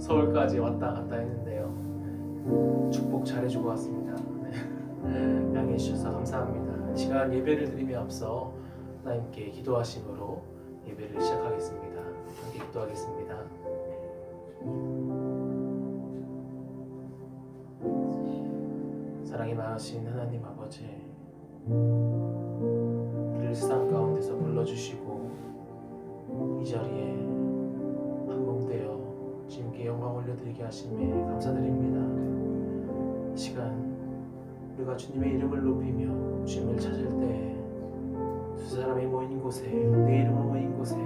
서울까지 왔다 갔다 했는데요. 축복 잘해주고 왔습니다. 네. 양해해 주셔서 감사합니다. 이 시간 예배를 드리며 앞서 하나님께 기도하심으로 예배를 시작하겠습니다. 함께 기도하겠습니다. 사랑이 많으신 하나님 아버지, 우리를 세상 가운데서 불러주시고 이 자리에 한몸되어 주님께 영광 올려드리게 하심에 감사드립니다. 이 시간 우리가 주님의 이름을 높이며 주님을 찾을 때 두 사람이 모인 곳에, 내 이름으로 모인 곳에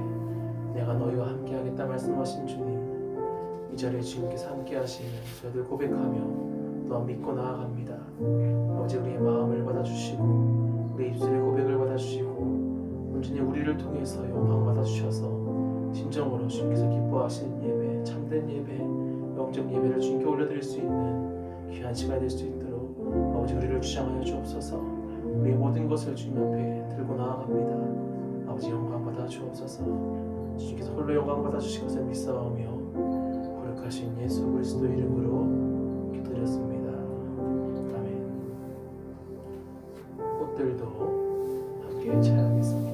내가 너희와 함께 하겠다 말씀하신 주님, 이 자리에 주님께서 함께 하시는 저희들 고백하며 또한 믿고 나아갑니다. 아버지, 우리의 마음을 받아주시고 우리의 입술의 고백을 받아주시고 온전히 우리를 통해서 영광 받아주셔서 진정으로 주님께서 기뻐하시는 예배, 참된 예배, 영적 예배를 주님께 올려드릴 수 있는 귀한 시간이 될 수 있도록 아버지 우리를 주장하여 주옵소서. 우리의 모든 것을 주님 앞에 들고 나아갑니다. 아버지, 영광 받아 주옵소서. 주님께서 홀로 영광 받아 주실 것을 믿사오며 거룩하신 예수 그리스도 이름으로 기도드렸습니다. 아멘. 꽃들도 함께 찬양하겠습니다.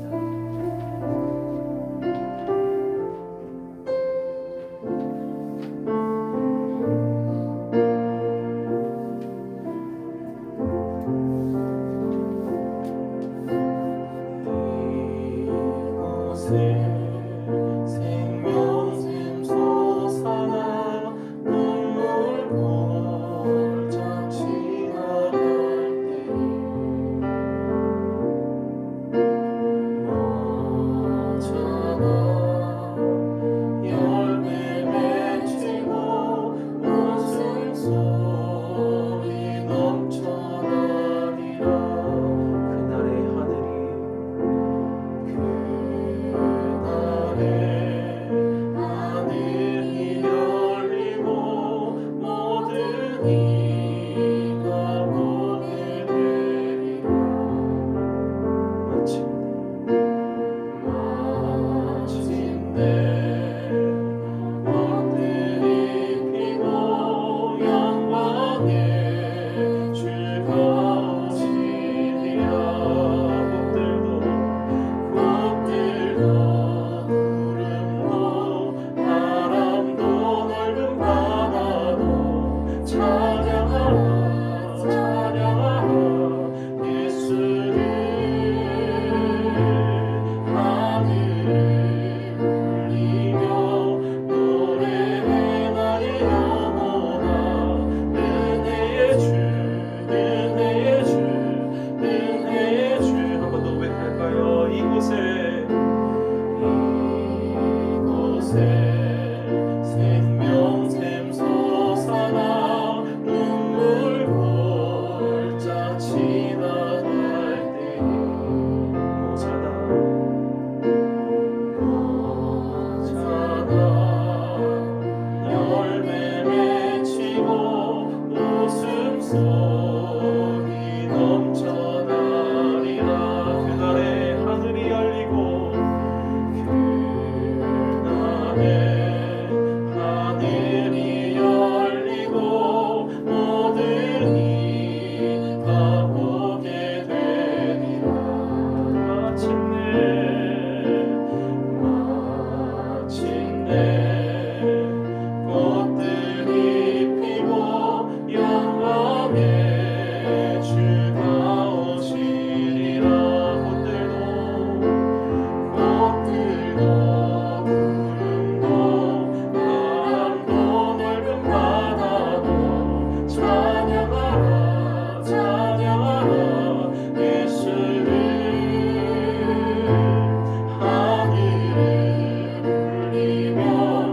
하늘을 울리며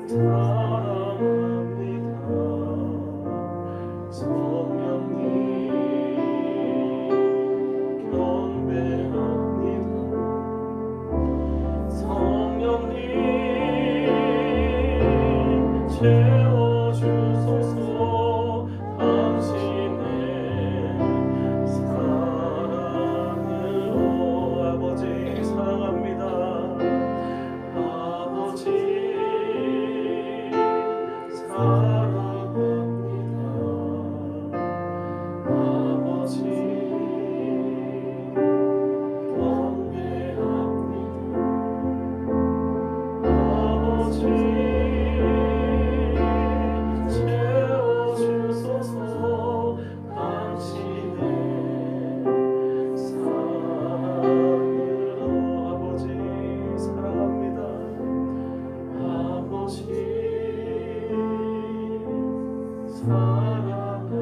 사랑합니다. 성령님 경배합니다. 성령님 채워주소서. 당신의 사랑으로. 아버지 사랑합니다. 아버지 사랑합니다. 아버지 경배합니다. 아버지 채워주소서. 당신의 사랑으로. 아버지 사랑합니다. 아버지 사랑합니다.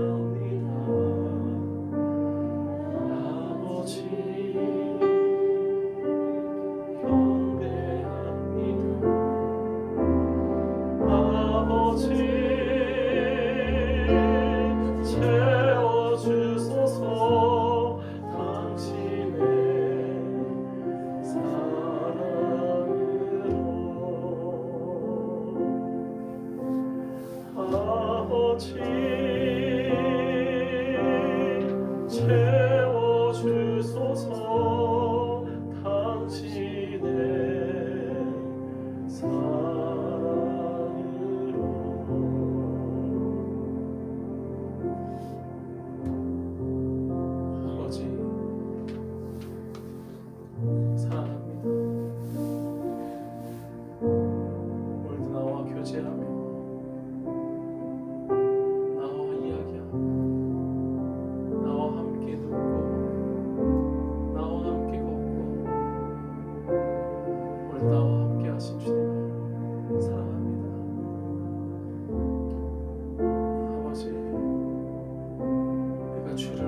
아버지 경배합니다. 아버지 채워주소서. 당신의 사랑으로. 아버지 채워주소서. 당신의 사랑으로. 아버지 사랑합니다. 오늘도 나와 교제하며 나와 이야기하고 나와 함께 눕고 나와 함께 걷고 오늘도 나와 함께 하신 주님을 사랑합니다. 아버지 내가 주를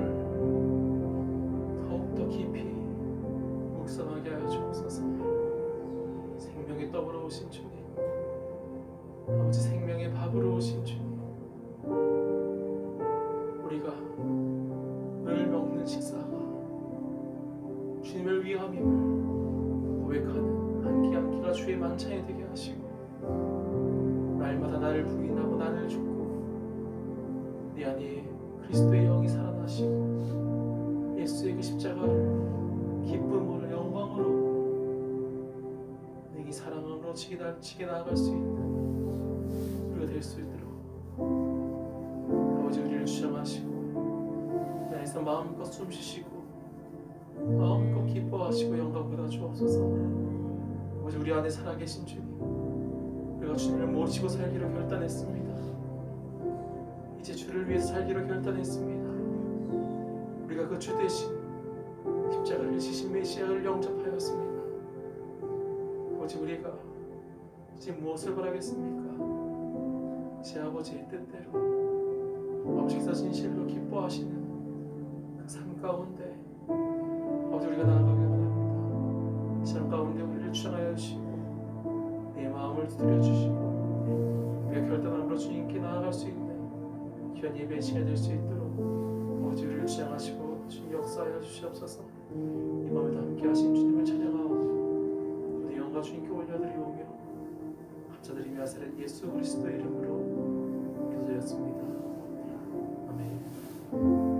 더욱더 깊이 묵상하게 하여 주옵소서. 생명의 떡으로 오신 주님, 아버지 생명의 밥으로 오신 주님, 우리가 늘 먹는 식사가 주님을 위함임을 고백하는 한 끼 한 끼가 주의 만찬이 되게 하시고 날마다 나를 부인하고 나를 죽고 내 안에 그리스도의 영이 살아나시고 예수의 그 십자가를 기쁨으로 영광으로 이 사랑으로 지게 나아갈 수 있는 우리가 될 수 있도록 아버지 우리를 주장하시고 내 안에서 마음껏 숨쉬시고 마음껏 기뻐하시고 영광 받아 주옵소서. 아버지 우리 안에 살아계신 주님, 우리가 주님을 모시고 살기로 결단했습니다. 이제 주를 위해서 살기로 결단했습니다. 우리가 그 주 대신 십자가를 지신 메시아를 영접하였습니다. 아버지 우리가 이제 무엇을 바라겠습니까? 제 아버지의 뜻대로 아버지께서 진실로 기뻐하시는 그 삶 가운데 아버지 우리가 나아가길 원합니다. 삶 가운데 우리를 주장하여 주시고 내 마음을 두드려 주시고 우리가 결단함으로 주님께 나아갈 수 있는 귀한 예배의 시간이 될 수 있도록 아버지 우리를 주장하시고 주님 역사하여 주시옵소서. 이 밤에도 함께 하신 주님을 찬양하고 우리 영광 주님께 올려드리오며 감사드리며 살은 예수 그리스도의 이름으로 기도드렸습니다. 아멘.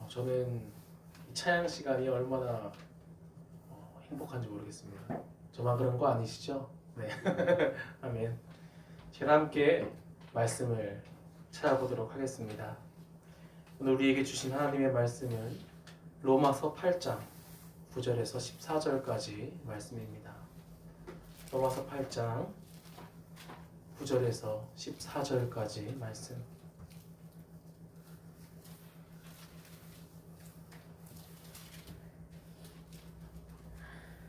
저는 이 찬양 시간이 얼마나 행복한지 모르겠습니다. 저만 그런 거 아니시죠? 네. 아멘. 제가 함께 말씀을 찾아보도록 하겠습니다. 오늘 우리에게 주신 하나님의 말씀은 로마서 8장 9절에서 14절까지 말씀입니다. 로마서 8장 9절에서 14절까지 말씀.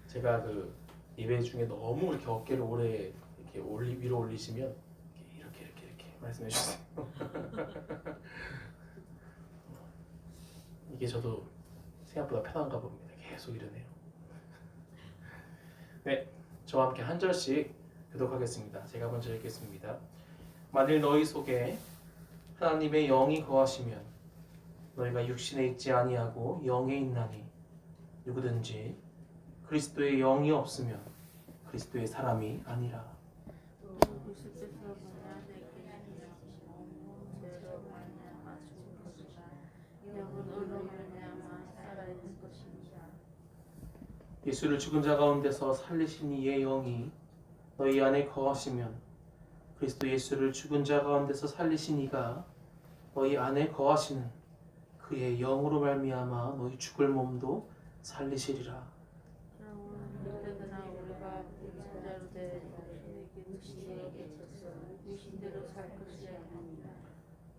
제가 그 예배 중에 너무 이렇게 어깨를 오래 이렇게 위로 올리시면 이렇게 말씀해 주세요. 이게 저도 생각보다 편한가 봅니다. 계속 이러네요. 네, 저와 함께 한 절씩 교독하겠습니다. 제가 먼저 읽겠습니다. 만일 너희 속에 하나님의 영이 거하시면 너희가 육신에 있지 아니하고 영에 있나니 누구든지 그리스도의 영이 없으면 그리스도의 사람이 아니라. 예수를 죽은 자 가운데서 살리신 이의 영이 너희 안에 거하시면 그리스도 예수를 죽은 자 가운데서 살리신 이가 너희 안에 거하시는 그의 영으로 말미암아 너희 죽을 몸도 살리시리라.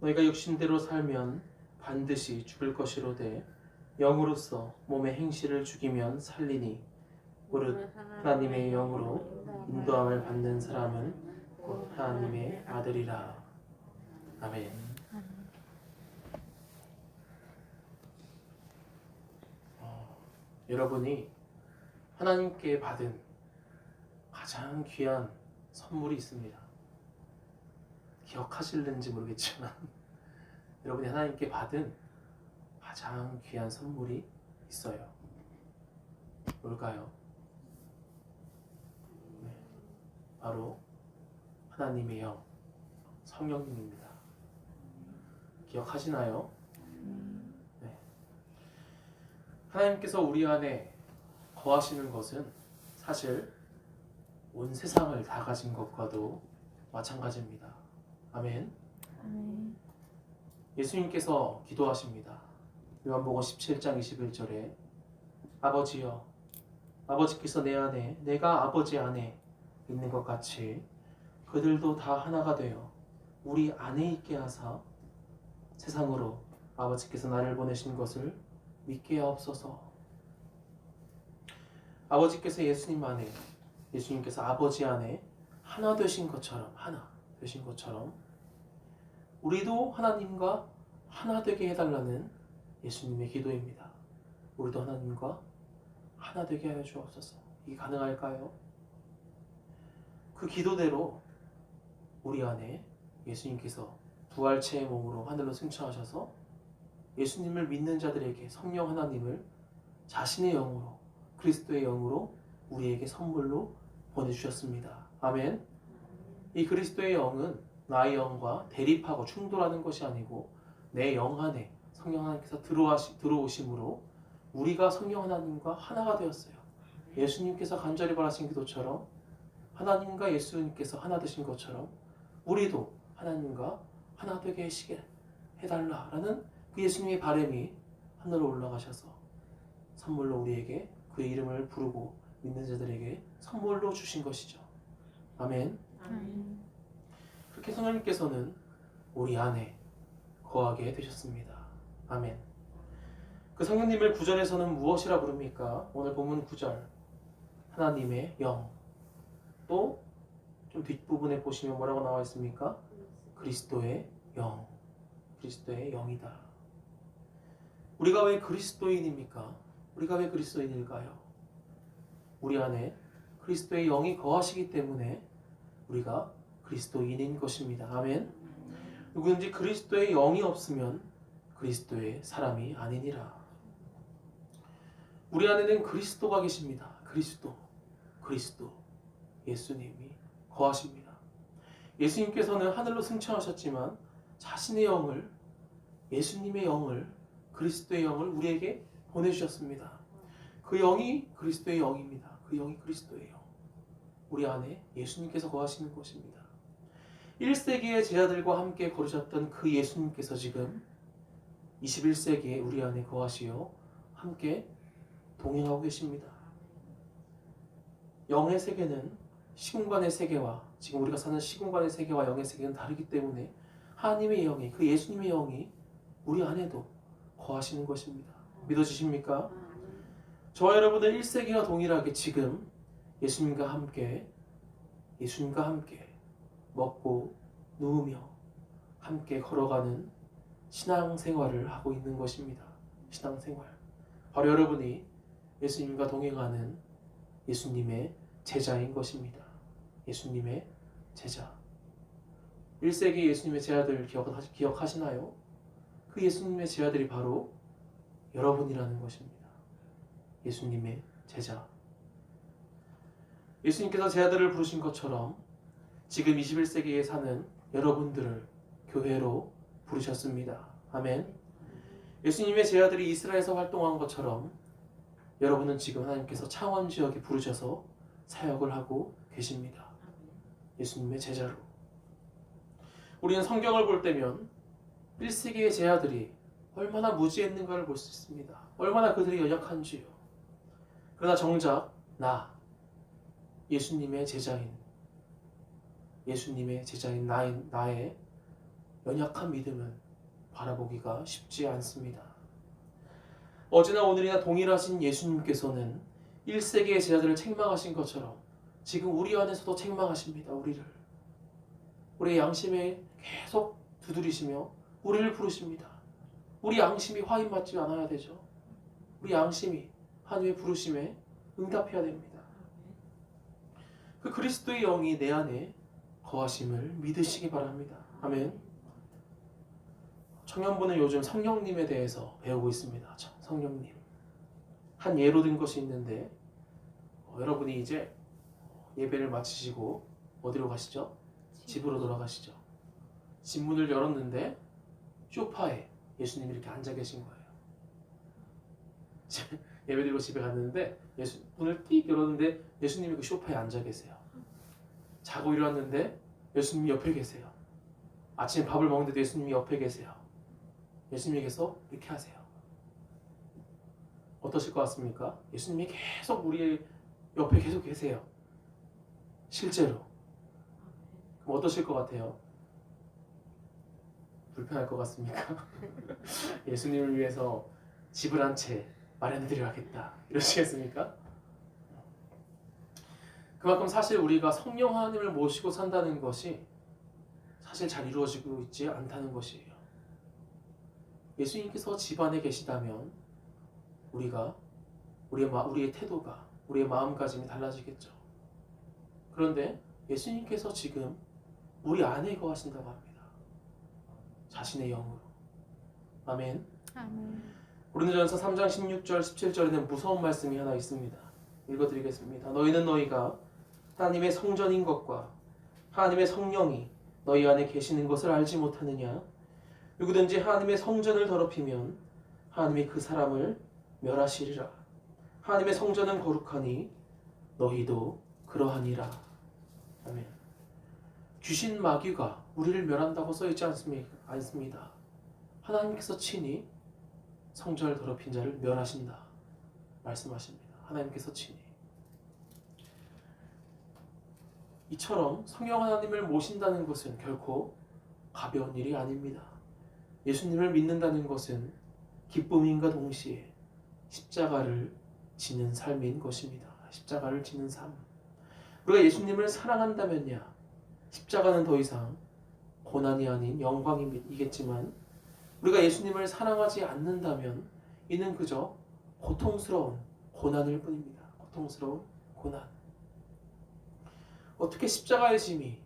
너희가 육신대로 살면 반드시 죽을 것이로되 영으로서 몸의 행실을 죽이면 살리니 무릇 하나님의 영으로 인도함을 받는 사람은 곧 하나님의 아들이라. 아멘. 여러분이 하나님께 받은 가장 귀한 선물이 있습니다. 기억하실는지 모르겠지만 여러분이 하나님께 받은 가장 귀한 선물이 있어요. 뭘까요? 네, 바로 하나님의 영, 성령님입니다. 기억하시나요? 네. 하나님께서 우리 안에 거하시는 것은 사실 온 세상을 다 가진 것과도 마찬가지입니다. 아멘. 예수님께서 기도하십니다. 요한복음 17장 21절에 아버지여, 아버지께서 내 안에 내가 아버지 안에 있는 것 같이 그들도 다 하나가 되어 우리 안에 있게 하사 세상으로 아버지께서 나를 보내신 것을 믿게 하옵소서. 아버지께서 예수님 안에, 예수님께서 아버지 안에 하나 되신 것처럼, 하나 되신 것처럼 우리도 하나님과 하나 되게 해달라는 예수님의 기도입니다. 우리도 하나님과 하나 되게 하여 주옵소서. 이게 가능할까요? 그 기도대로 우리 안에 예수님께서 부활체의 몸으로 하늘로 승천하셔서 예수님을 믿는 자들에게 성령 하나님을 자신의 영으로, 그리스도의 영으로 우리에게 선물로 보내주셨습니다. 아멘. 이 그리스도의 영은 나의 영과 대립하고 충돌하는 것이 아니고 내 영 안에 성령 하나님께서 들어오심으로 우리가 성령 하나님과 하나가 되었어요. 예수님께서 간절히 바라신 기도처럼 하나님과 예수님께서 하나 되신 것처럼 우리도 하나님과 하나 되게 해달라라는 그 예수님의 바람이 하늘로 올라가셔서 선물로 우리에게 그의 이름을 부르고 믿는 자들에게 선물로 주신 것이죠. 아멘. 그렇게 성령님께서는 우리 안에 거하게 되셨습니다. 아멘. 그 성령님을 9절에서는 무엇이라 부릅니까? 오늘 본문 9절 하나님의 영. 또 좀 뒷부분에 보시면 뭐라고 나와 있습니까? 그리스도의 영. 그리스도의 영이다. 우리가 왜 그리스도인입니까? 우리가 왜 그리스도인일까요? 우리 안에 그리스도의 영이 거하시기 때문에 우리가 그리스도인인 것입니다. 아멘. 누구든지 그리스도의 영이 없으면 그리스도의 사람이 아니니라. 우리 안에는 그리스도가 계십니다. 그리스도, 예수님이 거하십니다. 예수님께서는 하늘로 승천하셨지만 자신의 영을, 예수님의 영을, 그리스도의 영을 우리에게 보내주셨습니다. 그 영이 그리스도의 영입니다. 그 영이 그리스도의 영. 우리 안에 예수님께서 거하시는 것입니다. 1세기의 제자들과 함께 걸으셨던 그 예수님께서 지금 21세기에 우리 안에 거하시어 함께 동행하고 계십니다. 영의 세계는 시공간의 세계와 지금 우리가 사는 시공간의 세계와 영의 세계는 다르기 때문에 하나님의 영이, 그 예수님의 영이 우리 안에도 거하시는 것입니다. 믿어지십니까? 저와 여러분은 1세기와 동일하게 지금 예수님과 함께 먹고 누우며 함께 걸어가는 신앙생활을 하고 있는 것입니다. 신앙생활. 바로 여러분이 예수님과 동행하는 예수님의 제자인 것입니다. 예수님의 제자. 1세기 예수님의 제자들 기억하시나요? 그 예수님의 제자들이 바로 여러분이라는 것입니다. 예수님의 제자. 예수님께서 제자들을 부르신 것처럼 지금 21세기에 사는 여러분들을 교회로 부르셨습니다. 아멘. 예수님의 제자들이 이스라엘에서 활동한 것처럼 여러분은 지금 하나님께서 창원 지역에 부르셔서 사역을 하고 계십니다. 예수님의 제자로. 우리는 성경을 볼 때면 1세기의 제자들이 얼마나 무지했는가를 볼 수 있습니다. 얼마나 그들이 연약한지요. 그러나 정작 예수님의 제자인 나의 연약한 믿음은 바라보기가 쉽지 않습니다. 어제나 오늘이나 동일하신 예수님께서는 1세기의 제자들을 책망하신 것처럼 지금 우리 안에서도 책망하십니다. 우리의 양심에 계속 두드리시며 우리를 부르십니다. 우리 양심이 화인맞지 않아야 되죠. 우리 양심이 하나님의 부르심에 응답해야 됩니다. 그 그리스도의 영이 내 안에 거하심을 믿으시기 바랍니다. 아멘. 청년부는 요즘 성령님에 대해서 배우고 있습니다. 성령님. 한 예로 든 것이 있는데 여러분이 이제 예배를 마치시고 어디로 가시죠? 집으로 돌아가시죠. 집 문을 열었는데 소파에 예수님이 이렇게 앉아 계신 거예요. 예배 드리고 집에 갔는데 문을 띡 열었는데 예수님이 그 소파에 앉아 계세요. 자고 일어났는데 예수님이 옆에 계세요. 아침에 밥을 먹는데도 예수님이 옆에 계세요. 예수님께서 이렇게 하세요. 어떠실 것 같습니까? 예수님이 계속 우리 옆에 계속 계세요. 실제로. 그럼 어떠실 것 같아요? 불편할 것 같습니까? 예수님을 위해서 집을 한 채 마련해드려야겠다 이러시겠습니까? 그만큼 사실 우리가 성령 하나님을 모시고 산다는 것이 사실 잘 이루어지고 있지 않다는 것이에요. 예수님께서 집안에 계시다면 우리의 태도가, 우리의 마음가짐이 달라지겠죠. 그런데 예수님께서 지금 우리 안에 거하신다고 합니다. 자신의 영으로. 아멘. 고린도전서 3장 16절 17절에는 무서운 말씀이 하나 있습니다. 읽어드리겠습니다. 너희는 너희가 하나님의 성전인 것과 하나님의 성령이 너희 안에 계시는 것을 알지 못하느냐? 누구든지 하나님의 성전을 더럽히면 하나님이 그 사람을 멸하시리라. 하나님의 성전은 거룩하니 너희도 그러하니라. 아멘. 귀신 마귀가 우리를 멸한다고 써있지 않습니다. 하나님께서 친히 성전을 더럽힌 자를 멸하신다 말씀하십니다. 하나님께서 친히. 이처럼 성령 하나님을 모신다는 것은 결코 가벼운 일이 아닙니다. 예수님을 믿는다는 것은 기쁨인과 동시에 십자가를 지는 삶인 것입니다. 십자가를 지는 삶. 우리가 예수님을 사랑한다면야 십자가는 더 이상 고난이 아닌 영광이겠지만 우리가 예수님을 사랑하지 않는다면 이는 그저 고통스러운 고난일 뿐입니다. 고통스러운 고난. 어떻게 십자가의 짐이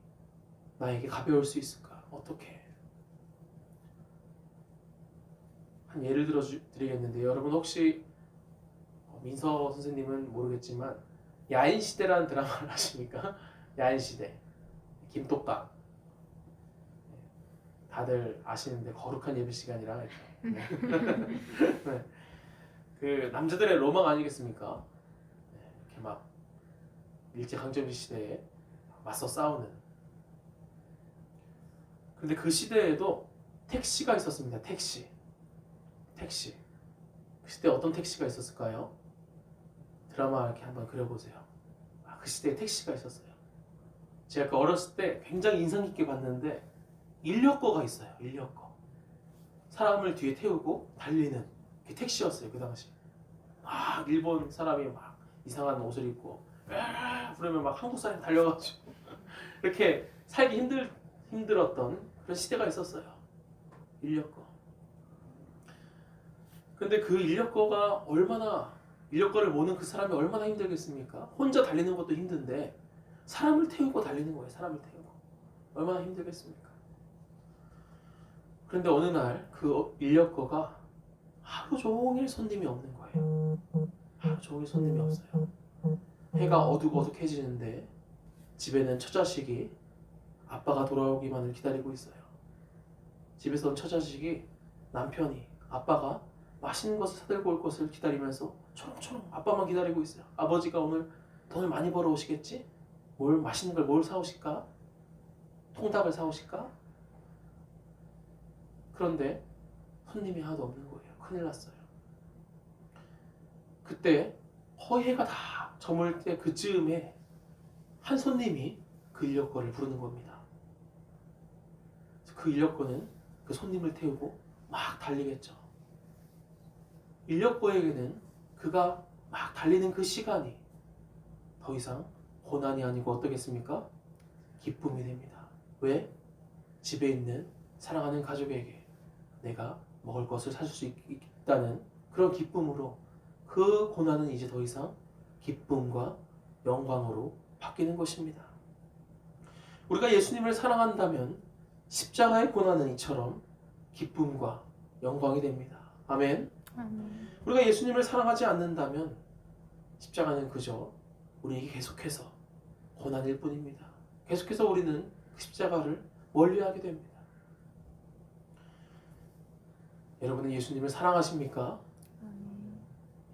나에게 가벼울 수 있을까? 어떻게? 한 예를 들어 드리겠는데 여러분 혹시 민서 선생님은 모르겠지만 야인시대라는 드라마를 아십니까? 야인시대. 김똑각. 다들 아시는데 거룩한 예배 시간이라 네. 그 남자들의 로망 아니겠습니까? 이렇게 막 일제강점기 시대에 맞서 싸우는. 근데 그 시대에도 택시가 있었습니다. 택시. 그 시대에 어떤 택시가 있었을까요? 드라마 이렇게 한번 그려보세요. 그 시대에 택시가 있었어요. 제가 그 어렸을 때 굉장히 인상 깊게 봤는데 인력거가 있어요. 인력거. 사람을 뒤에 태우고 달리는 그 택시였어요. 그 당시. 막 일본 사람이 막 이상한 옷을 입고 그러면 막 한국 사람이 달려가지고 이렇게 살기 힘들었던 그런 시대가 있었어요. 인력거. 근데 그 인력거를 모는 그 사람이 얼마나 힘들겠습니까? 혼자 달리는 것도 힘든데 사람을 태우고 달리는 거예요. 사람을 태우고. 얼마나 힘들겠습니까? 그런데 어느 날 그 인력거가 하루 종일 손님이 없는 거예요. 하루 종일 손님이 없어요. 해가 어둑어둑해지는데 집에는 처자식이 아빠가 돌아오기만을 기다리고 있어요. 집에서 온 처자식이 남편이 아빠가 맛있는 것을 사들고 올 것을 기다리면서 초롱초롱 아빠만 기다리고 있어요. 아버지가 오늘 돈을 많이 벌어오시겠지? 맛있는 걸 뭘 사오실까? 통닭을 사오실까? 그런데 손님이 하나도 없는 거예요. 큰일 났어요. 그때 해가 다 저물 때 그즈음에 한 손님이 그 인력거를 부르는 겁니다. 그 인력거는 그 손님을 태우고 막 달리겠죠. 인력거에게는 그가 막 달리는 그 시간이 더 이상 고난이 아니고 어떻겠습니까? 기쁨이 됩니다. 왜? 집에 있는 사랑하는 가족에게 내가 먹을 것을 사줄 수 있다는 그런 기쁨으로 그 고난은 이제 더 이상 기쁨과 영광으로 바뀌는 것입니다. 우리가 예수님을 사랑한다면 십자가의 고난은 이처럼 기쁨과 영광이 됩니다. 아멘. 우리가 예수님을 사랑하지 않는다면 십자가는 그저 우리에게 계속해서 고난일 뿐입니다. 계속해서 우리는 그 십자가를 멀리하게 됩니다. 여러분은 예수님을 사랑하십니까?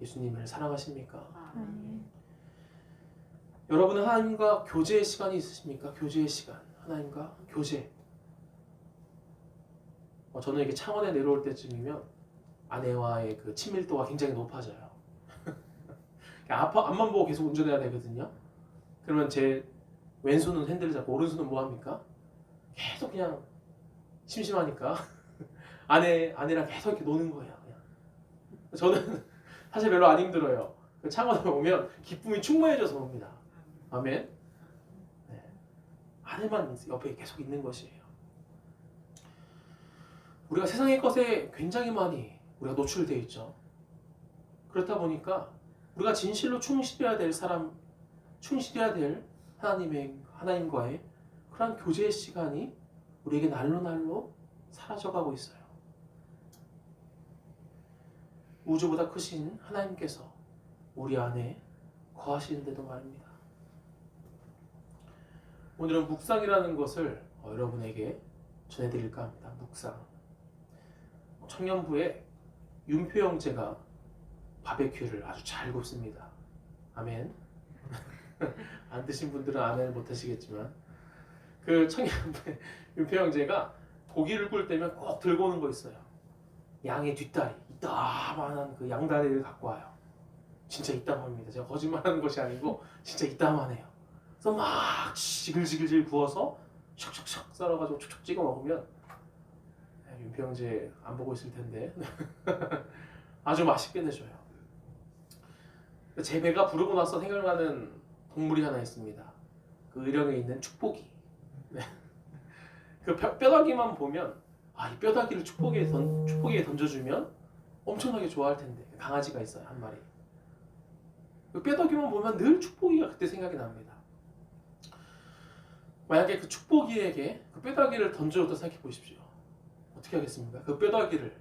예수님을 사랑하십니까? 여러분은 하나님과 교제의 시간이 있으십니까? 교제의 시간. 하나님과 교제. 저는 이게 창원에 내려올 때쯤이면 아내와의 그 친밀도가 굉장히 높아져요. 앞만 보고 계속 운전해야 되거든요. 그러면 제 왼손은 핸들을 잡고 오른손은 뭐 합니까? 계속 그냥 심심하니까 아내랑 계속 이렇게 노는 거예요. 그냥. 저는 사실 별로 안 힘들어요. 창원에 오면 기쁨이 충만해져서 옵니다. 아멘. 네. 아내만 옆에 계속 있는 것이에요. 우리가 세상의 것에 굉장히 많이 우리가 노출되어 있죠. 그렇다 보니까 우리가 진실로 충실해야 될 하나님과의 그런 교제의 시간이 우리에게 날로 사라져가고 있어요. 우주보다 크신 하나님께서 우리 안에 거하시는데도 말입니다. 오늘은 묵상이라는 것을 여러분에게 전해드릴까 합니다. 묵상. 청년부에 윤표 형제가 바베큐를 아주 잘 굽습니다. 아멘. 안 드신 분들은 아멘을 못 하시겠지만 그 청년부에 윤표 형제가 고기를 꿀 때면 꼭 들고 오는 거 있어요. 양의 뒷다리, 이따만한 그 양다리를 갖고 와요. 진짜 이따만합니다. 제가 거짓말하는 것이 아니고 진짜 이따만해요. 그래서 막 지글지글 구워서 샥샥샥 썰어가지고 촉촉 찍어 먹으면 윤표 형제 안 보고 있을 텐데 아주 맛있게 내줘요. 제 배가 부르고 나서 생각나는 동물이 하나 있습니다. 그 의령에 있는 축복이. 네. 그 뼈다귀만 보면 이 뼈다귀를 축복이에 던져주면 엄청나게 좋아할 텐데. 강아지가 있어요, 한 마리. 그 뼈다귀만 보면 늘 축복이가 그때 생각이 납니다. 만약에 그 축복이에게 그 뼈다귀를 던져줬다 생각해 보십시오. 어떻게 하겠습니까? 그 뼈다귀를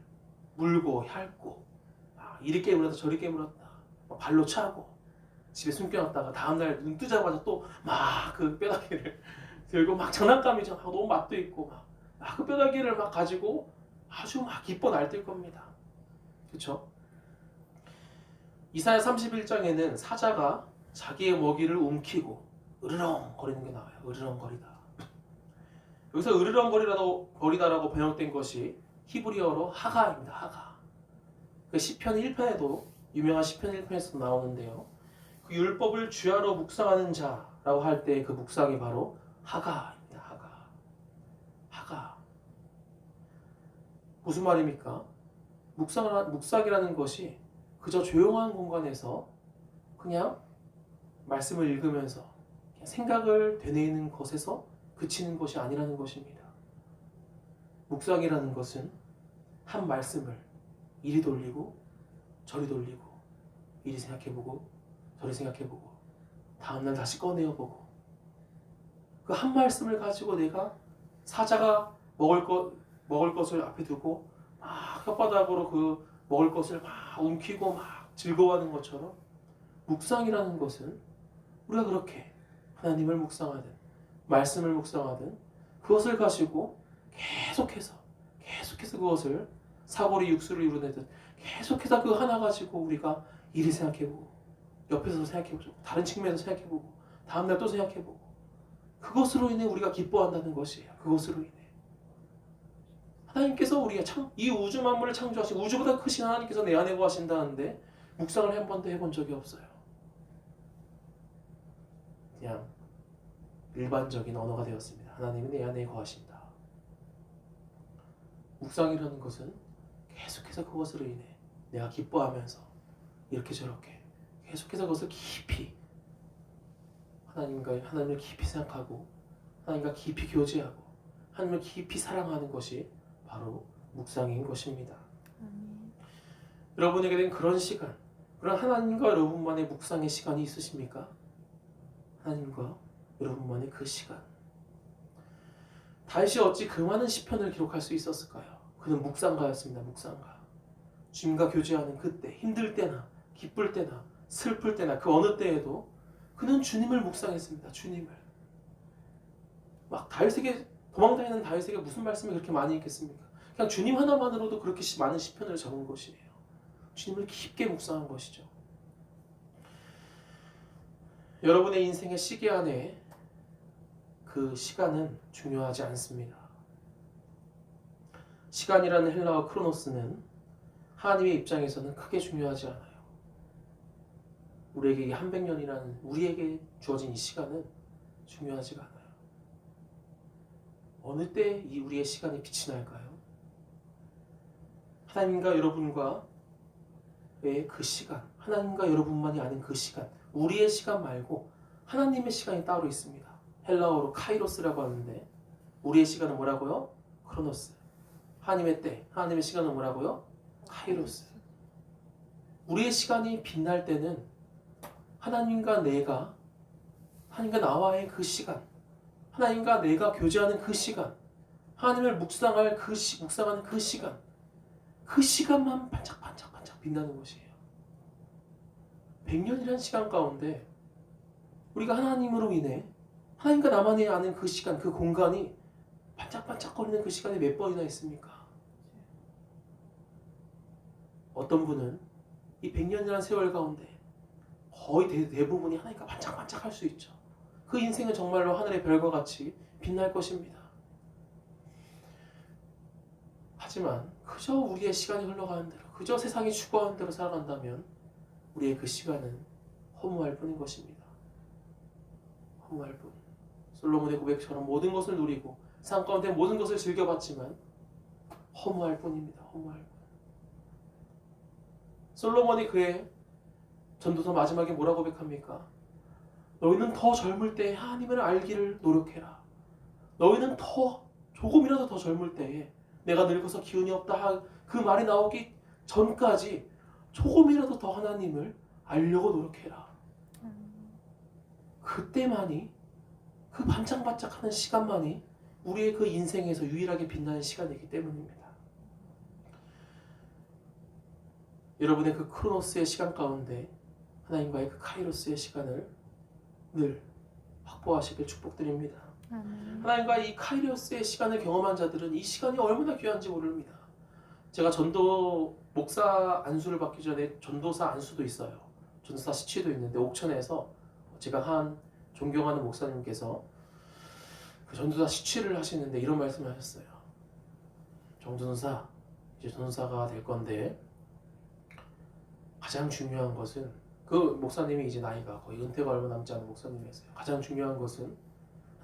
물고 핥고 이리 깨물었다 저리 깨물었다 발로 차고 집에 숨겨놨다가 다음날 눈 뜨자마자 또 막 그 뼈다귀를 들고 막 장난감이죠. 너무 맛도 있고 막 그 뼈다귀를 막 가지고 아주 막 기뻐 날뛸 겁니다. 그렇죠? 이사야 31장에는 사자가 자기의 먹이를 움키고 으르렁 거리는 게 나와요. 으르렁거리다. 여기서 으르렁거리다라고 번역된 것이 히브리어로 하가입니다. 하가. 그 시편 1편에도 유명한 시편 1편에서도 나오는데요. 그 율법을 주야로 묵상하는 자라고 할 때 그 묵상이 바로 하가입니다. 하가. 무슨 말입니까? 묵상이라는 것이 그저 조용한 공간에서 그냥 말씀을 읽으면서 그냥 생각을 되뇌이는 것에서 그치는 것이 아니라는 것입니다. 묵상이라는 것은 한 말씀을 이리 돌리고 저리 돌리고 이리 생각해보고 저리 생각해보고 다음날 다시 꺼내어보고 그 한 말씀을 가지고 내가 사자가 먹을 것을 앞에 두고 막 혓바닥으로 그 먹을 것을 막 움키고 막 즐거워하는 것처럼 묵상이라는 것은 우리가 그렇게 하나님을 묵상하든 말씀을 묵상하든 그것을 가지고 계속해서 그것을 사골이 육수를 이루내듯 계속해서 그 하나 가지고 우리가 이리 생각해보고 옆에서 생각해보고 다른 측면에서 생각해보고 다음날 또 생각해보고 그것으로 인해 우리가 기뻐한다는 것이에요. 그것으로 인해 하나님께서 우리가 참 이 우주 만물을 창조하신 우주보다 크신 하나님께서 내 안에 거하신다는데 묵상을 한 번도 해본 적이 없어요. 그냥 일반적인 언어가 되었습니다. 하나님은 내 안에 거하신다. 묵상이라는 것은 계속해서 그것으로 인해 내가 기뻐하면서 이렇게 저렇게 계속해서 그것을 깊이 하나님을 깊이 생각하고 하나님과 깊이 교제하고 하나님을 깊이 사랑하는 것이 바로 묵상인 것입니다. 여러분에게 된 그런 시간, 그런 하나님과 여러분만의 묵상의 시간이 있으십니까? 하나님과 여러분만의 그 시간. 다윗이 어찌 그 많은 시편을 기록할 수 있었을까요? 그는 묵상가였습니다. 묵상가. 주님과 교제하는 그때, 힘들 때나 기쁠 때나 슬플 때나 그 어느 때에도 그는 주님을 묵상했습니다. 주님을. 막 다윗에게 도망다니는 다윗에게 무슨 말씀을 그렇게 많이 했겠습니까? 그냥 주님 하나만으로도 그렇게 많은 시편을 적은 것이에요. 주님을 깊게 묵상한 것이죠. 여러분의 인생의 시계 안에 그 시간은 중요하지 않습니다. 시간이라는 헬라어 크로노스는 하나님의 입장에서는 크게 중요하지 않아요. 우리에게 한 100년이라는 우리에게 주어진 이 시간은 중요하지가 않아요. 어느 때 이 우리의 시간이 빛이 날까요? 하나님과 여러분과의 그 시간, 하나님과 여러분만이 아는 그 시간, 우리의 시간 말고 하나님의 시간이 따로 있습니다. 헬라어로 카이로스라고 하는데 우리의 시간은 뭐라고요? 크로노스. 하나님의 때, 하나님의 시간은 뭐라고요? 카이로스. 우리의 시간이 빛날 때는 하나님과 나와의 그 시간, 하나님과 내가 교제하는 그 시간, 하나님을 묵상하는 그 시간, 그 시간만 반짝반짝 빛나는 것이에요. 100년이라는 시간 가운데 우리가 하나님으로 인해 하나님과 나만이 아는 그 시간, 그 공간이 반짝반짝거리는 그 시간이 몇 번이나 있습니까? 어떤 분은 이 100년이라는 세월 가운데 거의 대부분이 하나님과 반짝반짝할 수 있죠. 그 인생은 정말로 하늘의 별과 같이 빛날 것입니다. 하지만 그저 우리의 시간이 흘러가는 대로, 그저 세상이 추구하는 대로 살아간다면 우리의 그 시간은 허무할 뿐인 것입니다. 허무할 뿐. 솔로몬의 고백처럼 모든 것을 누리고 삶 가운데 모든 것을 즐겨봤지만 허무할 뿐입니다. 허무할 뿐. 솔로몬이 그의 전도서 마지막에 뭐라고 고백합니까? 너희는 더 젊을 때에 하나님을 알기를 노력해라. 너희는 조금이라도 더 젊을 때에 내가 늙어서 기운이 없다 그 말이 나오기 전까지 조금이라도 더 하나님을 알려고 노력해라. 그때만이 그 반짝반짝하는 시간만이 우리의 그 인생에서 유일하게 빛나는 시간이기 때문입니다. 여러분의 그 크로노스의 시간 가운데 하나님과의 그 카이로스의 시간을 늘 확보하시길 축복드립니다. 하나님과 이 카이로스의 시간을 경험한 자들은 이 시간이 얼마나 귀한지 모릅니다. 제가 전도 목사 안수를 받기 전에 전도사 안수도 있어요. 전도사 시취도 있는데 옥천에서 제가 한 존경하는 목사님께서 그 전도사 시취를 하시는데 이런 말씀을 하셨어요. 정전사, 이제 전도사가 될 건데 가장 중요한 것은 그 목사님이 이제 나이가 거의 은퇴가 얼마 남지 않은 목사님이었어요. 가장 중요한 것은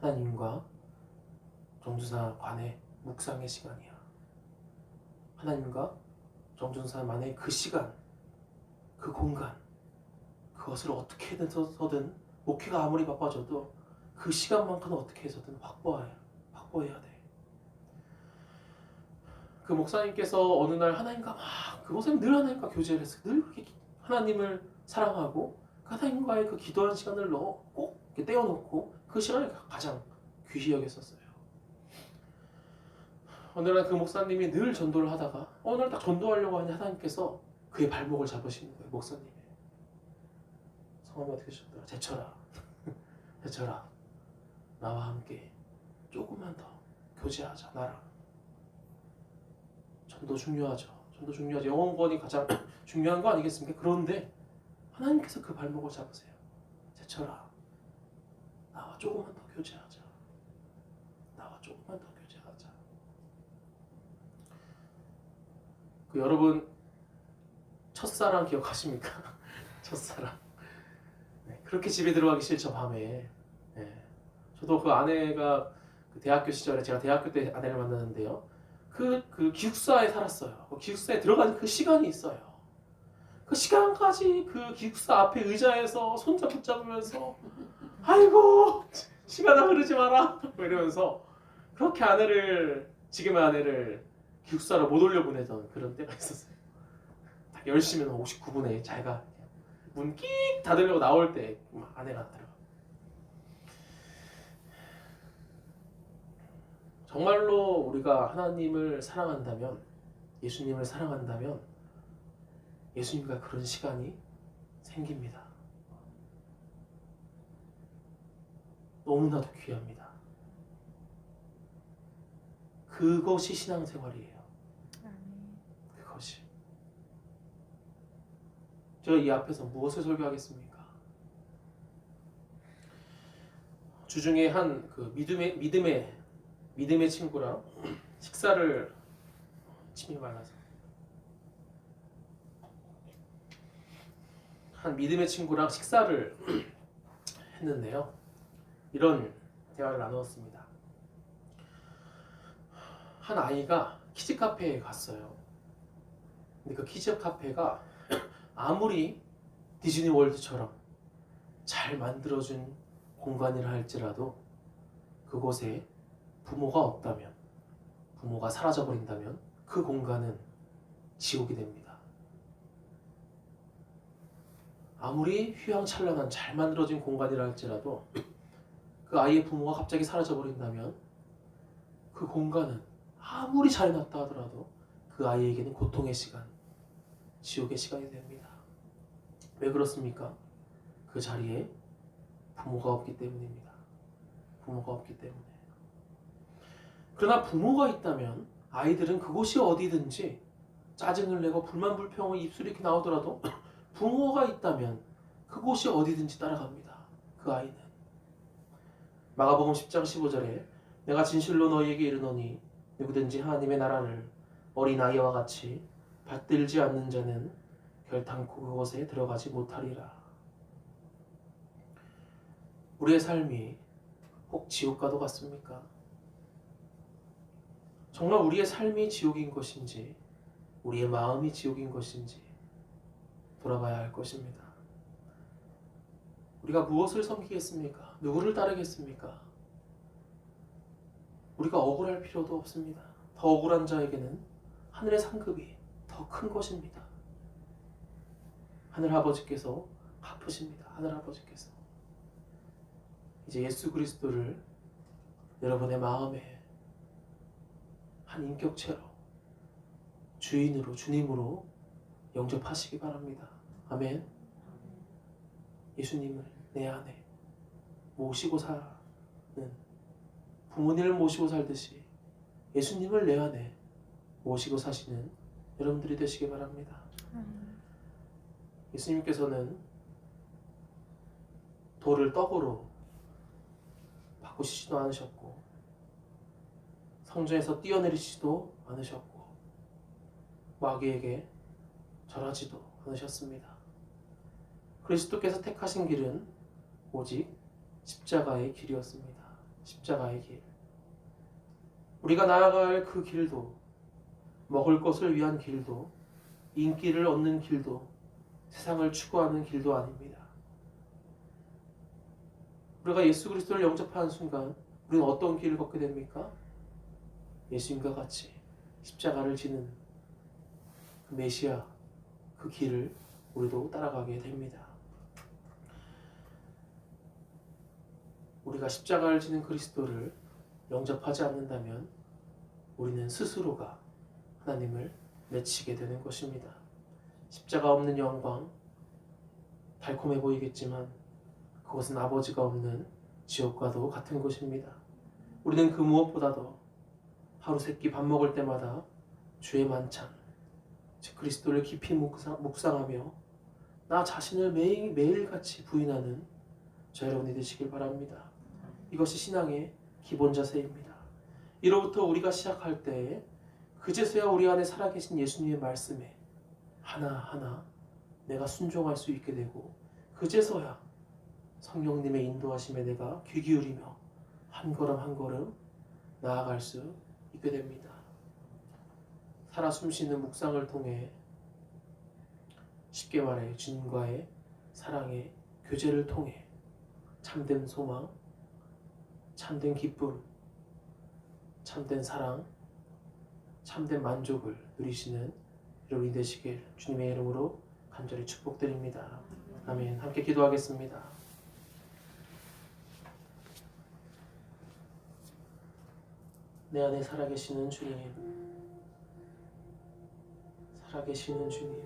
하나님과 정전사 간의 묵상의 시간이야. 하나님과 정전사만의 그 시간, 그 공간, 그것을 어떻게든 해서든 목회가 아무리 바빠져도 그 시간만큼은 어떻게 해서든 확보해야 돼. 그 목사님께서 어느 날 하나님과 그 목사님 늘 하나님과 교제를 했어요. 늘 그렇게 하나님을 사랑하고 하나님과의 그 기도하는 시간을 꼭 이렇게 떼어놓고 그 시간을 가장 귀히 여겼었어요. 어느 날 그 목사님이 늘 전도를 하다가 어느 날 딱 전도하려고 하는데 하나님께서 그의 발목을 잡으시는 거예요. 목사님의 성함이 어떻게 되셨더라? 제철아 제철아 나와 함께 조금만 더 교제하자. 나랑 전도 중요하죠. 전도 중요하죠. 영혼권이 가장 중요한 거 아니겠습니까? 그런데 하나님께서 그 발목을 잡으세요. 제철아 나와 조금만 더 교제하자. 나와 조금만 더 교제하자. 그 여러분 첫사랑 기억하십니까? 첫사랑. 네, 그렇게 집에 들어가기 싫죠 밤에. 네. 저도 그 아내가 그 대학교 시절에 제가 대학교 때 아내를 만났는데요. 그 기숙사에 살았어요. 그 기숙사에 들어가는 그 시간이 있어요. 그 시간까지 그 기숙사 앞에 의자에서 손잡고 잡으면서 아이고 시간아 흐르지 마라 이러면서 그렇게 지금의 아내를 기숙사로 못 올려보내던 그런 때가 있었어요. 딱 10시면 59분에 자기가 문 끽 닫으려고 나올 때 아내가 들어가. 정말로 우리가 하나님을 사랑한다면, 예수님을 사랑한다면 예수님과 그런 시간이 생깁니다. 너무나도 귀합니다. 그것이 신앙생활이에요. 그것이. 제가 이 앞에서 무엇을 설교하겠습니까? 주중에 한 그 믿음의 친구랑 식사를 침이 말라서 한 믿음의 친구랑 식사를 했는데요. 이런 대화를 나누었습니다. 한 아이가 키즈 카페에 갔어요. 근데 그 키즈 카페가 아무리 디즈니 월드처럼 잘 만들어준 공간이라 할지라도 그곳에 부모가 없다면, 부모가 사라져버린다면 그 공간은 지옥이 됩니다. 아무리 휘황찬란한 잘 만들어진 공간이라 할지라도 그 아이의 부모가 갑자기 사라져버린다면 그 공간은 아무리 잘 해놨다 하더라도 그 아이에게는 고통의 시간, 지옥의 시간이 됩니다. 왜 그렇습니까? 그 자리에 부모가 없기 때문입니다. 부모가 없기 때문에. 그러나 부모가 있다면 아이들은 그곳이 어디든지 짜증을 내고 불만불평의 입술이 이렇게 나오더라도 부모가 있다면 그곳이 어디든지 따라갑니다. 그 아이는. 마가복음 10장 15절에 내가 진실로 너희에게 이르노니 누구든지 하나님의 나라를 어린아이와 같이 받들지 않는 자는 결탄코 그곳에 들어가지 못하리라. 우리의 삶이 꼭 지옥과도 같습니까? 정말 우리의 삶이 지옥인 것인지 우리의 마음이 지옥인 것인지 돌아봐야 할 것입니다. 우리가 무엇을 섬기겠습니까? 누구를 따르겠습니까? 우리가 억울할 필요도 없습니다. 더 억울한 자에게는 하늘의 상급이 더 큰 것입니다. 하늘아버지께서 갚으십니다. 하늘아버지께서. 이제 예수 그리스도를 여러분의 마음에 한 인격체로 주인으로, 주님으로 영접하시기 바랍니다. 아멘. 예수님을 내 안에 모시고 사는, 부모님을 모시고 살듯이 예수님을 내 안에 모시고 사시는 여러분들이 되시기 바랍니다. 예수님께서는 돌을 떡으로 바꾸시지도 않으셨고 성전에서 뛰어내리시지도 않으셨고 마귀에게 절하지도 않으셨습니다. 그리스도께서 택하신 길은 오직 십자가의 길이었습니다. 십자가의 길. 우리가 나아갈 그 길도, 먹을 것을 위한 길도, 인기를 얻는 길도, 세상을 추구하는 길도 아닙니다. 우리가 예수 그리스도를 영접하는 순간 우리는 어떤 길을 걷게 됩니까? 예수님과 같이 십자가를 지는 그 메시아, 그 길을 우리도 따라가게 됩니다. 우리가 십자가를 지는 그리스도를 영접하지 않는다면 우리는 스스로가 하나님을 내치게 되는 것입니다. 십자가 없는 영광, 달콤해 보이겠지만 그것은 아버지가 없는 지옥과도 같은 것입니다. 우리는 그 무엇보다도 하루 세끼 밥 먹을 때마다 주의 만찬, 즉 그리스도를 깊이 묵상하며 나 자신을 매일같이 부인하는 저 여러분이 되시길 바랍니다. 이것이 신앙의 기본 자세입니다. 이로부터 우리가 시작할 때 그제서야 우리 안에 살아계신 예수님의 말씀에 하나하나 내가 순종할 수 있게 되고, 그제서야 성령님의 인도하심에 내가 귀 기울이며 한 걸음 한 걸음 나아갈 수 있게 됩니다. 살아 숨쉬는 묵상을 통해 쉽게 말해 주님과의 사랑의 교제를 통해 참된 소망, 참된 기쁨, 참된 사랑, 참된 만족을 누리시는 여러분이 되시길 주님의 이름으로 간절히 축복드립니다. 아멘. 함께 기도하겠습니다. 내 안에 살아계시는 주님, 살아계시는 주님,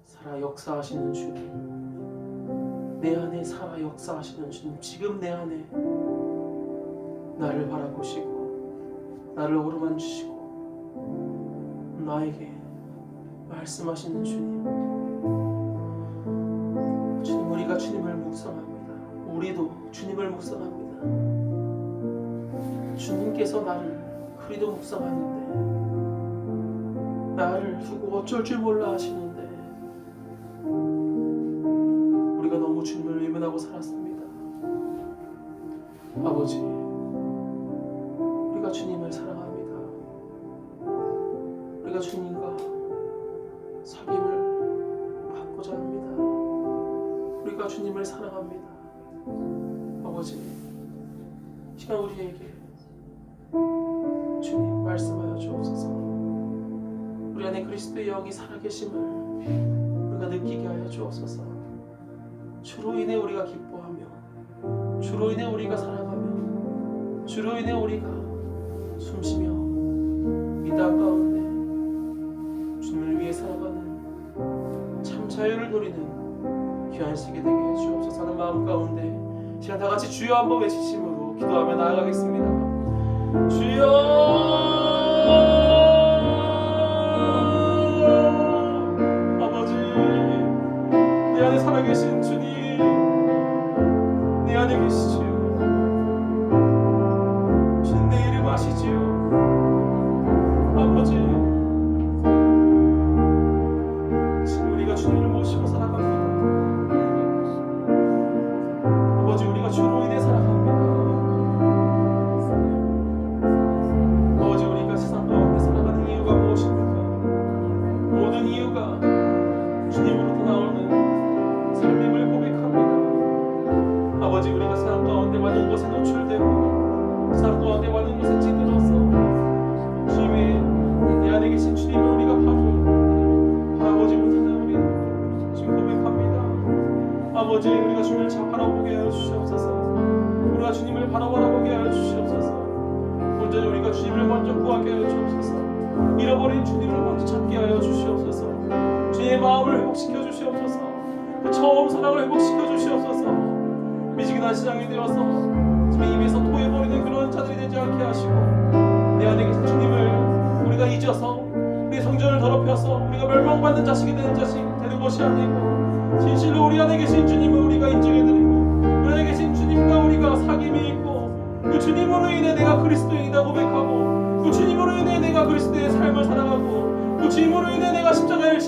살아 역사하시는 주님, 내 안에 살아 역사하시는 주님, 지금 내 안에 나를 바라보시고 나를 어루만지시고 나에게 말씀하시는 주님, 주님, 우리가 주님을 묵상합니다. 우리도 주님을 묵상합니다. 주님께서 나를 그리도 묵상하는데 나를 두고 어쩔 줄 몰라 하시는데 우리가 너무 주님을 외면하고 살았습니다. 아버지, 우리가 주님을 사랑합니다. 우리가 주님과 사귐을 갖고자 합니다. 우리가 주님을 사랑합니다. 아버지, 이 시간 우리에게 주님 말씀하여 주옵소서. 우리 안에 그리스도의 영이 살아계심을 우리가 느끼게 하여 주옵소서. 주로 인해 우리가 기뻐하며, 주로 인해 우리가 살아가며, 주로 인해 우리가 숨쉬며 이 땅 가운데 주님을 위해 살아가는 참 자유를 누리는 귀한 시기 되게 해 주옵소서 하는 마음 가운데 시간 다 같이 주여 한번 외치심으로 기도하며 나아가겠습니다. 주여, 아버지, 내 안에 살아계신 주님, 내 안에 계시지요. 주님 내 이름 아시지요. 아버지, 지금 우리가 주님을 모시고 살아갑니다. 아버지, 우리가 주로 인해 살아갑니다. 주님으로부터 나오는 삶임을 고백합니다. 아버지, 우리가 세상 가운데 많은 것에 노출되고 세상 가운데 많은 것에 찌들어서 주님의 내 안에 계신 주님을 우리가 바라보지 못하는 우리 지금 고백합니다. 아버지, 우리가 주님을 잘 바라보게 하여 주시옵소서. 우리가 주님을 바라보게 하여 주시옵소서. 온전히 우리가 주님을 먼저 구하게 하여 주옵소서. 잃어버린 주님을 먼저 찾게 하여 주시옵소서. 주님의 마음을 회복시켜 주시옵소서. 그 처음 사랑을 회복시켜 주시옵소서. 미지근한 시장이 되어서 지금 입에서 토해버리는 그런 자들이 되지 않게 하시고, 내 안에 계신 주님을 우리가 잊어서 우리 성전을 더럽혀서 우리가 멸망받는 자식이 되는 것이 아니고, 진실로 우리 안에 계신 주님을 우리가 인정해드리고 우리 안에 계신 주님과 우리가 사귐이 있고, 그 주님으로 인해 내가 그리스도인이다 고백하고, 그 주님으로 인해 내가 그리스도의 삶을 살아가고, 그 주님으로 인해 내가 십자가를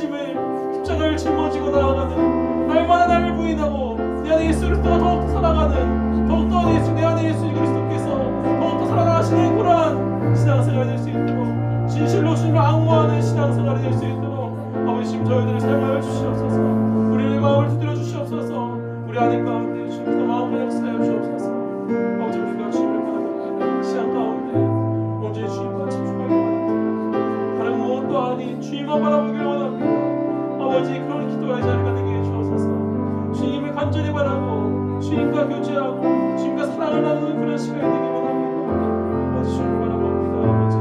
짊어지고 나아가는, 날마다 나를 부인하고 내 안에 예수 그리스도가 더욱더 살아가는, 더욱더 내 안에 예수 그리스도께서 더욱더 살아가시는 그러한 신앙생활이 될 수 있도록, 진실로 주님을 앙모하는 신앙생활이 될 수 있도록 아버지, 지금 저희들을 사용하여 주시옵소서. 우리의 마음을 두드려 주시옵소서. 우리 안에 가운데 주님께서 마음을 역사하여 주옵소서. 아버지, 우리가 주님을 바라보는 시간 가운데 온전히 주님과 집중 주님만 바라보길 원합니다. 아버지 그런 기도의 자리가 되게 해주옵소서. 주님을 간절히 바라고 주님과 교제하고 주님과 사랑을 나누는 그런 시간이 되길 원합니다. 아버지 주님 바라봅니다. 아버지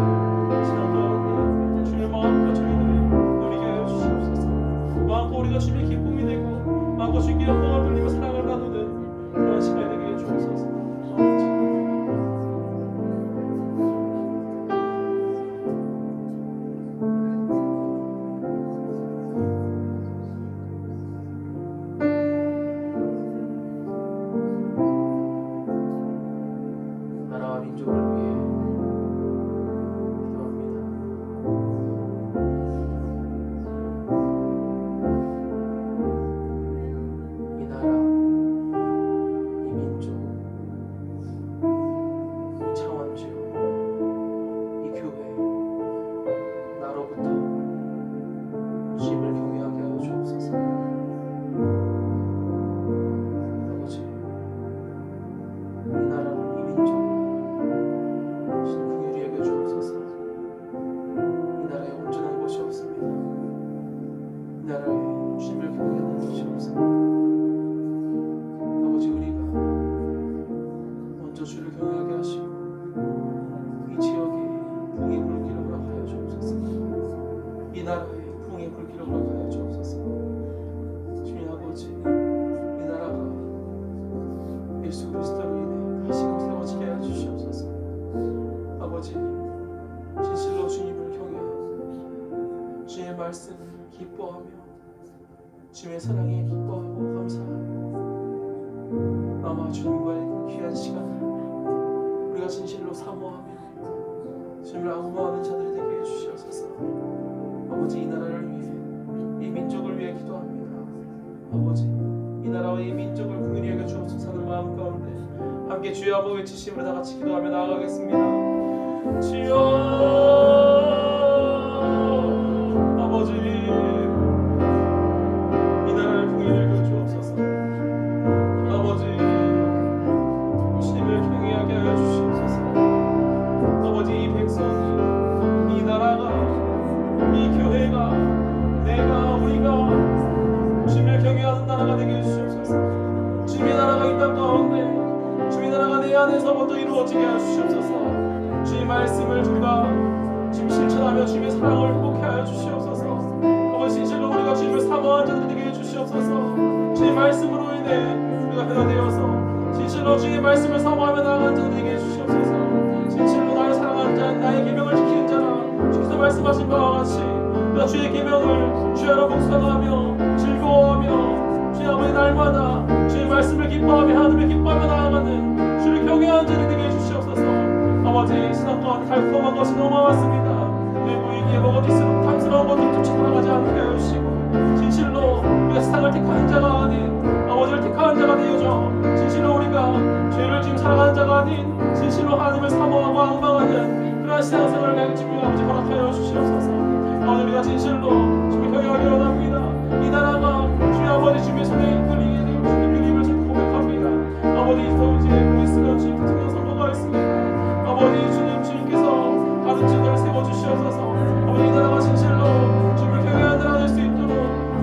지난 가운데 주님의 마음과 저희들이 누리게 하여 주시옵소서. 마음껏 우리가 주님의 기쁨이 되고 마음껏 주님께 영광을 돌리며 사랑을 나누는 그런 시간이 되게 해주옵소서. 아버지 나라와 민족을 위해 기도합니다. 이 나라, 이 민족, 이 창원지역, 이 교회, 나로부터 주님을 경외하게 하여 주옵소서. 아버지, 이 나라를, 이 민족을 긍휼히 여겨 주옵소서. 이 나라에 온전한 것이 없습니다. 이 나라에 주님을 경외하는 것이 없습니다. 아버지 우리가 먼저 주를 경외하게 하시고 이 지역에 풍의 불길을 허락하여 주옵소서. 이 나라에 풍의 불길을 허락하여 주옵소서. 주님 아버지 이 나라가 예수 그리스도로 인해 다시금 세워지게 하여 주시옵소서. 아버지 진실로 주님을 경외하고 주님의 말씀을 기뻐하며 주님의 사랑에 기뻐하고 감사하며 아마 주님과의 그 귀한 시간을 우리가 진실로 사모하며 주님을 악무하는 자들이 되게 해주시옵소서. 아버지 이 나라를 위해 이 민족을 위해 기도합니다. 아버지 이 나라와 이 민족을 긍휼히 여겨 주옵소서 하는 마음 가운데 함께 주여 한번 외치심으로 다 같이 기도하며 나아가겠습니다. 주여 아버지 이 나라를 긍휼히 여겨 주옵소서. 아버지 주님을 경외하게 하여 주시옵소서. 아버지 이 백성이 이 나라가 이 교회가 내가 우리가 주님을 경외하는 나라가 되게 해주시옵소서. 주님의 나라가 이 땅 가운데 주님의 나라가 내 안에서부터 이루어지게 하시옵소서. 주님의 말씀을 우리가 지금 실천하며 주님의 사랑을 회복해 하여 주시옵소서. 아버지 진실로 우리가 주님을 사모하는 자들이 되게 해주시옵소서. 주님의 말씀으로 인해 우리가 변화되어서 진실로 주님의 말씀을 사모하며 나아가는 자들이 되게 해주시옵소서. 진실로 나를 사랑하는 자 나의 계명을 지키는 자라 주께서 말씀하신 바와 같이 우리가 주의 계명을 주야로 묵상하며 즐거워하며 주의 아버지 날마다 주의 말씀을 기뻐하며 하나님을 기뻐하며 나아가는 주를 경외하는 자들이 되게 해주시옵소서. 아버지 세상 가운데 달콤한 것이 너무 많습니다. 그리고 이게 먹어질수록 탐스러운 것들을 쫓아 살아가지 않게 하여 주시고 진실로 우리가 세상을 택하는 자가 아닌 아버지를 택하는 자가 되어져 진실로 우리가 죄를 지금 살아가는 자가 아닌 진실로 하나님을 사모하고 앙망하는 그러한 신앙생활을 지금 아버지 허락하여 주시옵소서. 아버지 우리가 진실로 주님 경외하기 원합니다. 이 나라가 주의 아버지 주님의 손에 이끌리게 되고 주님의 힘을 자꾸 고백합니다. 아버지 서울지에 그리스도 주님 대통령 선거가 있습니다. 아버지 주님께서 다른 지도를 세워주시옵소서. 아버지 이 나라가 진실로 주님을 경외하는 나라가 될 수 있도록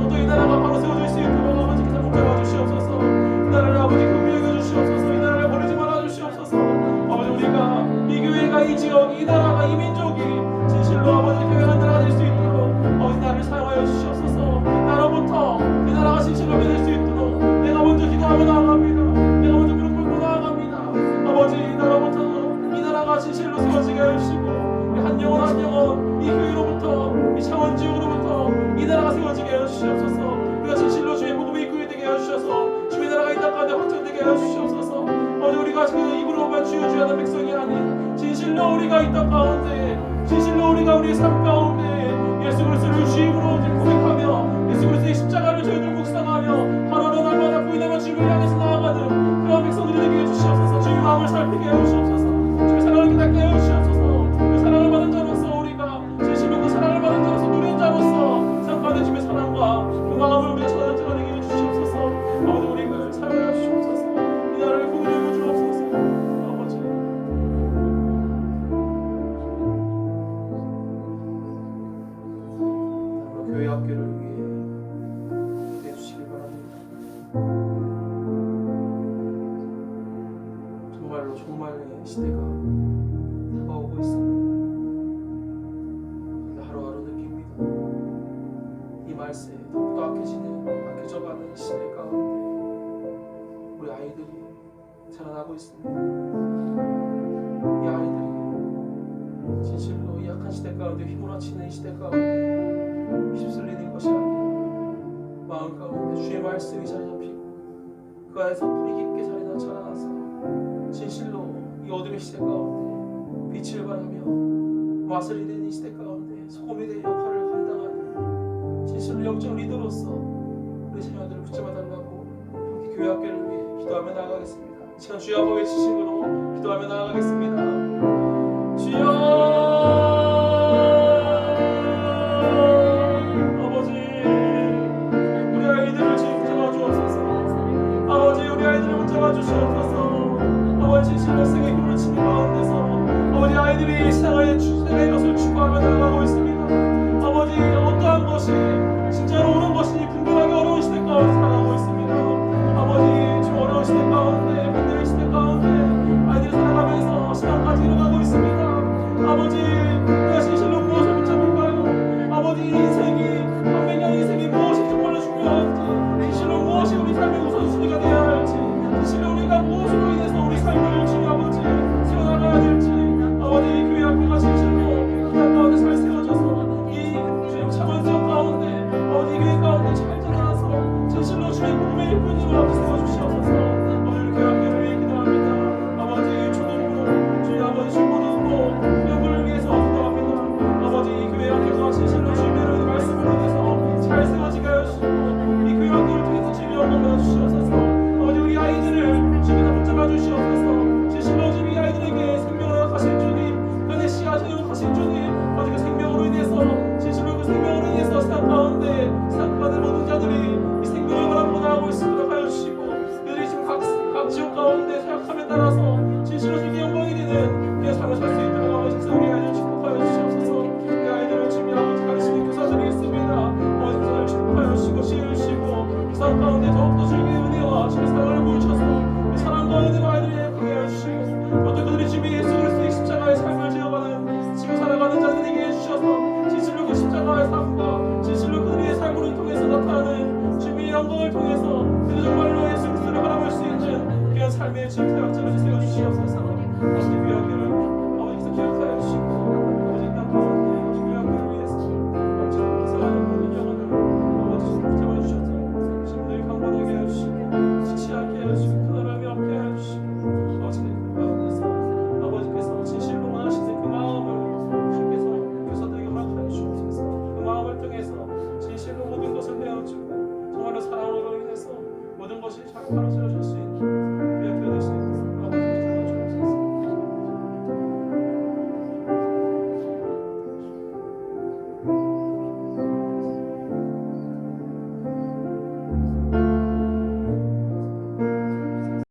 또 이 나라가 바로 세워질 수 있도록 아버지께서 붙잡아 주시옵소서. 이 나라를 아버지 긍휼히 여겨 주시옵소서. 이 나라를 버리지 말아 주시옵소서. 아버지 우리가 이 교회가 이 지역이 이 나라가 이 민족이 진실로 아버지 경외하는 나라가 될 수 있도록 아버지 나를 사용하여 주시옵소서. 나로부터 이 나라가 진실로 변할 수 있도록 내가 먼저 기도하며 나아갑니다. 내가 먼저 무릎 꿇고 나아갑니다. 아버지 나로부터 이 나라가 진실로 세워지게 하시고 한 영혼 한 영혼 이 교회로부터 이 창원지역으로부터 이 나라가 세워지게 하여 주시옵소서. 우리가 진실로 주의 복음이 이끌게 되게 하여 주셔서 주의 나라가 이 땅 가운데 확장되게 하여 주시옵소서. 아버지 우리가 그 입으로만 주여 주여 하는 백성이 아닌 진실로 우리가 이 땅 가운데 진실로 우리가 우리의 삶 가운데 예수 그리스도를 주임으로 고백하며 예수 그리스도의 십자가를 저희들 묵상하며 하루하루 날마다 부인하며 주님을 향해서 나아가는 그런 백성들이 되게 해주시옵소서. 주의 마음을 살피게 해주시옵소서. 주의 사랑을 깨닫게 해주시옵소서. 그 사랑을 받은 자로서 우리가 진실로 그 사랑을 받은 자로서 누린 자로서 상관의 주의 사랑과 그 마음을 우리가 전하는 자가 되게 해주시옵소서. 아버지 우리를 사랑하여 주시옵소서. 이 나라를 긍휼히 여겨주옵소서. 아버지 교회 학교를 위해 기도해 주시길 바랍니다. 정말로 종말의 시대가 다가오고 있습니다. 하루하루 느낍니다. 이 말씀에 더욱더 악해져가는 시대 가운데 우리 아이들이 자라나고 있습니다. 이 아이들이 진실로 이 약한 시대 가운데 휘몰아치는 이 시대 가운데 휩쓸리는 것이 아니라 마음 가운데 주의 말씀이 자리 잡히고 그 안에서 뿌리 깊게 자라나서 진실로 이 어둠의 시대 가운데 빛을 발하며 마술이 되는 이 시대 가운데 소금이 되는 역할을 감당하는 진실로 영적 리더로서 우리 자녀들을 붙잡아 달라고 함께 교회 학교를 위해 기도하며 나아가겠습니다. 이 시간 주여 아버지의 지식으로 기도하며 나아가겠습니다. 주여 아버지 우리 아이들을 지금 붙잡아 주옵소서. 아버지 우리 아이들을 붙잡아 주시옵소서. 아버지 진실로 세계 힘을 치는 가운데서 아버지 아이들이 세상의 것을 추구하며 나아가고 있습니다. 아버지 어떠한 것이 진짜로 옳은 것인지 분별하기 어려운 시대 가운데 살아가고 있습니다. 아버지 지금 어려운 시대 가운데 힘든 시대 가운데 아이들이 살아가면서 시간까지 일어나고 있습니다. 아버지 내가 진실로 무엇을 붙잡을까요? 아버지 인생이 한백년 인생이 무엇이 정말로 중요한지 진실로 무엇이 우리 삶의 우선순위가 되어야 할지 진실로 우리가 무엇으로 인해서 우리 삶을 주님 아버지 세워나가야 될지 아버지 교회 학교가 진실로 그 가운데 잘 세워져서 이 주님 참은 지역 가운데 아버지 교회 가운데 잘 자라나서 진실로 주의 복음의 일꾼으로 아버지 세워주시옵소서. 아버지 교회 학교를 위해 기도합니다. 아버지 초등부 주님 아버지 중고등부 영구를 위해서 기도합니다. 아버지 이 교회 학교가 진실로 주님의 말씀으로 인해서 잘 세워지게 하시고 이 교회 학교를 통해서 주님의 영광을 주시옵소서. 아버지 우리 아이들을 주님께서 붙잡아 주시옵소서. 진실로 주님 이 아이들에게 생명을 허락하신 주님 은혜 씨앗을 허락하신 주님 아버지 그 생명으로 인해서 진실로 그 생명으로 인해서 세상 가운데 생각하는 모든 자들이 이 생명을 바라보고 나아가고 있도록 하여 주시고 그들이 지금 각 지역 가운데 생각함에 따라서 진실로 주님의 영광이 되는 그의 삶을 살 수 있도록 아버지 우리 아이들 축복하여 주시옵소서. 우리 아이들을 주님 아버지 가르치는 교사들이 있습니다. 아버지 교사들 축복하여 주시고 지혜주시고 그 사람 가운데 더욱더 주님의 은혜와 주님의 사랑을 보여주셔서 그 사랑 가운데 아이들이 행복하게 해주시고 어떤 그들이 주님 예수 그리스도의 십자가의 삶을 지어가는 지금 살아가는 자들에게 해주셔서 진실로 그 십자가의 삶과 진실로 그들의 삶으로 통해서 나타나는 주님의 영광을 통해서 그들 정말로 예수 그리스도를 바라볼 수 있는 그런 삶의 주님 사역자로 세워주시옵소서. 아버지 귀하기를 아버지께서 기억하여 주시고 아버지 땅 가운데 아버지 귀하기를 위해서 아버지 기사하는 모든 영혼을 아버지 주님 붙잡아 주셔서 주님들 강건하게 해주시고 지치 않게 해주시고 편안함이 없게 해주시고 아버지 그 가운데서 아버지께서 진실로 원하시는 그 마음을 주님께서 교사들에게 허락하여 주옵소서. 그 마음을 통해서 진실로 모든 것을 배워주고 정말로 사랑으로 인해서 모든 것이 잘 바로 세워질 수 있는